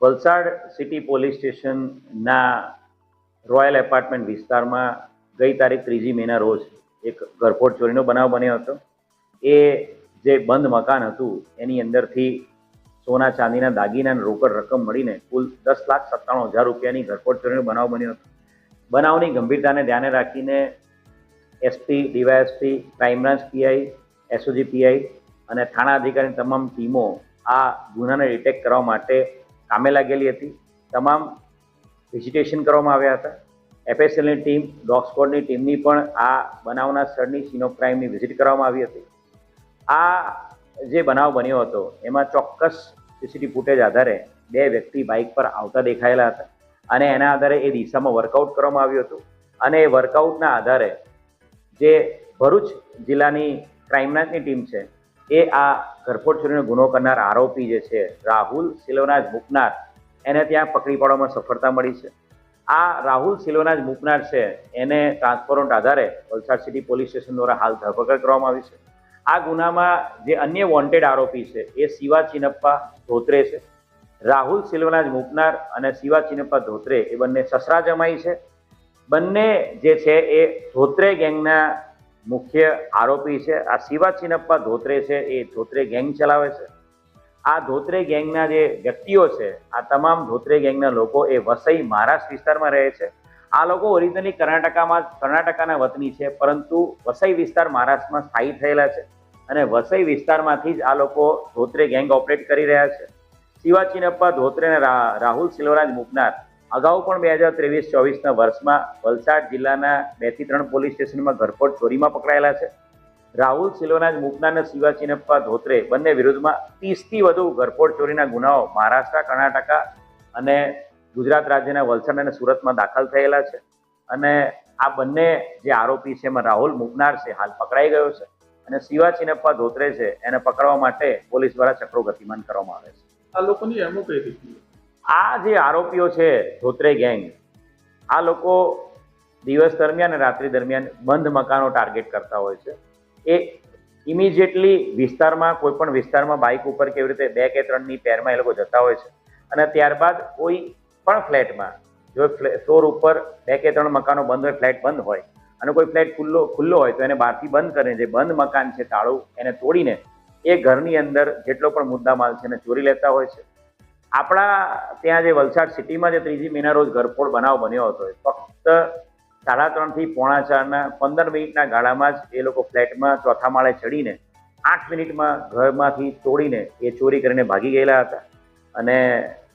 Valsad city police સ્ટેશનના royal apartment વિસ્તારમાં ગઈ તારીખ 3 મેના રોજ એક ઘરફોડ ચોરીનો બનાવ બન્યો હતો। એ જે બંધ મકાન હતું એની અંદરથી સોના ચાંદીના દાગીના અને રોકડ રકમ મળીને કુલ 10,97,000 રૂપિયાની ઘરફોડ ચોરીનો બનાવ બન્યો હતો। બનાવની ગંભીરતાને ધ્યાને રાખીને SP, DYSP, crime branch PI, SOG PI અને થાણા અધિકારીની તમામ ટીમો આ ગુનાને ડિટેક્ટ કરવા માટે કામે લાગેલી હતી। તમામ વિઝિટેશન કરવામાં આવ્યા હતા। એફએસએલની ટીમ, ડોગ સ્ક્વોડની ટીમની પણ આ બનાવના સ્થળની સીન ઓફ ક્રાઇમની વિઝિટ કરવામાં આવી હતી। આ જે બનાવ બન્યો હતો એમાં ચોક્કસ સીસીટીવી ફૂટેજ આધારે 2 વ્યક્તિ બાઇક પર આવતા દેખાયેલા હતા અને એના આધારે એ દિશામાં વર્કઆઉટ કરવામાં આવ્યું હતું અને એ વર્કઆઉટના આધારે જે ભરૂચ જિલ્લાની ક્રાઇમ બ્રાન્ચની ટીમ છે એ આ ઘરફોડ ચોરીનો ગુનો કરનાર આરોપી જે છે રાહુલ સિલોનાજ મુકનાર એને ત્યાં પકડી પાડવામાં સફળતા મળી છે। આ રાહુલ સિલોનાજ મુકનાર છે એને ટ્રાન્સપોરન્ટ આધારે વલસાડ સિટી પોલીસ સ્ટેશન દ્વારા હાલ ધરપકડ કરવામાં આવી છે। આ ગુનામાં જે અન્ય વોન્ટેડ આરોપી છે એ શિવા ચિનપ્પા ધોત્રે છે। રાહુલ સિલોનાજ મુકનાર અને શિવા ચિનપ્પા ધોત્રે એ બંને સસરા જમાઈ છે। બંને જે છે એ ધોત્રે ગેંગના મુખ્ય આરોપી છે। આ શિવા ચિનપ્પા ધોત્રે છે એ ધોત્રે ગેંગ ચલાવે છે। આ ધોત્રે ગેંગના જે વ્યક્તિઓ છે આ તમામ ધોત્રે ગેંગના લોકો એ વસઈ મહારાષ્ટ્ર વિસ્તારમાં રહે છે। આ લોકો ઓરિજિનલી કર્ણાટકાના વતની છે, પરંતુ વસઈ વિસ્તાર મહારાષ્ટ્રમાં સ્થાયી થયેલા છે અને વસઈ વિસ્તારમાંથી જ આ લોકો ધોત્રે ગેંગ ઓપરેટ કરી રહ્યા છે। શિવા ચિનપ્પા ધોત્રે અને રાહુલ સિલોનાજ મુકનાર અગાઉ પણ 2023-24ના વર્ષમાં વલસાડ જિલ્લાના 2 થી 3 પોલીસ સ્ટેશનમાં ઘરફોડ ચોરીમાં પકડાયેલા છે। રાહુલ સિલોનાજ મુકનાર અને શિવા ચિનપ્પા ધોત્રે બંને વિરુદ્ધમાં 30થી વધુ ઘરફોડ ચોરીના ગુનાઓ મહારાષ્ટ્ર, કર્ણાટકા અને ગુજરાત રાજ્યના વલસાડ અને સુરતમાં દાખલ થયેલા છે અને આ બંને જે આરોપી છે એમાં રાહુલ મુકનાર છે હાલ પકડાઈ ગયો છે અને શિવા ચિનપ્પા ધોત્રે છે એને પકડવા માટે પોલીસ દ્વારા ચક્રો ગતિમાન કરવામાં આવે છે। આ લોકોની એમો કઈ રીતની? આ જે આરોપીઓ છે ધોત્રે ગેંગ, આ લોકો દિવસ દરમિયાન અને રાત્રિ દરમિયાન બંધ મકાનો ટાર્ગેટ કરતા હોય છે। એ ઇમિડિયેટલી વિસ્તારમાં કોઈ પણ વિસ્તારમાં બાઇક ઉપર કેવી રીતે 2 કે 3ની પેરમાં એ લોકો જતા હોય છે અને ત્યારબાદ કોઈ પણ ફ્લેટમાં જો ફ્લોર ઉપર 2 કે 3 મકાનો બંધ હોય, ફ્લેટ બંધ હોય અને કોઈ ફ્લેટ ખુલ્લો હોય તો એને બહારથી બંધ કરીને જે બંધ મકાન છે તાળું એને તોડીને એ ઘરની અંદર જેટલો પણ મુદ્દામાલ છે એને ચોરી લેતા હોય છે। આપણા ત્યાં જે વલસાડ સિટીમાં જે 3 મેના રોજ ઘરફોડ બનાવ બન્યો હતો ફક્ત 3:30 થી 4:45ના 15 મિનિટના ગાળામાં જ એ લોકો ફ્લેટમાં ચોથા માળે ચડીને 8 મિનિટમાં ઘરમાંથી તોડીને એ ચોરી કરીને ભાગી ગયેલા હતા અને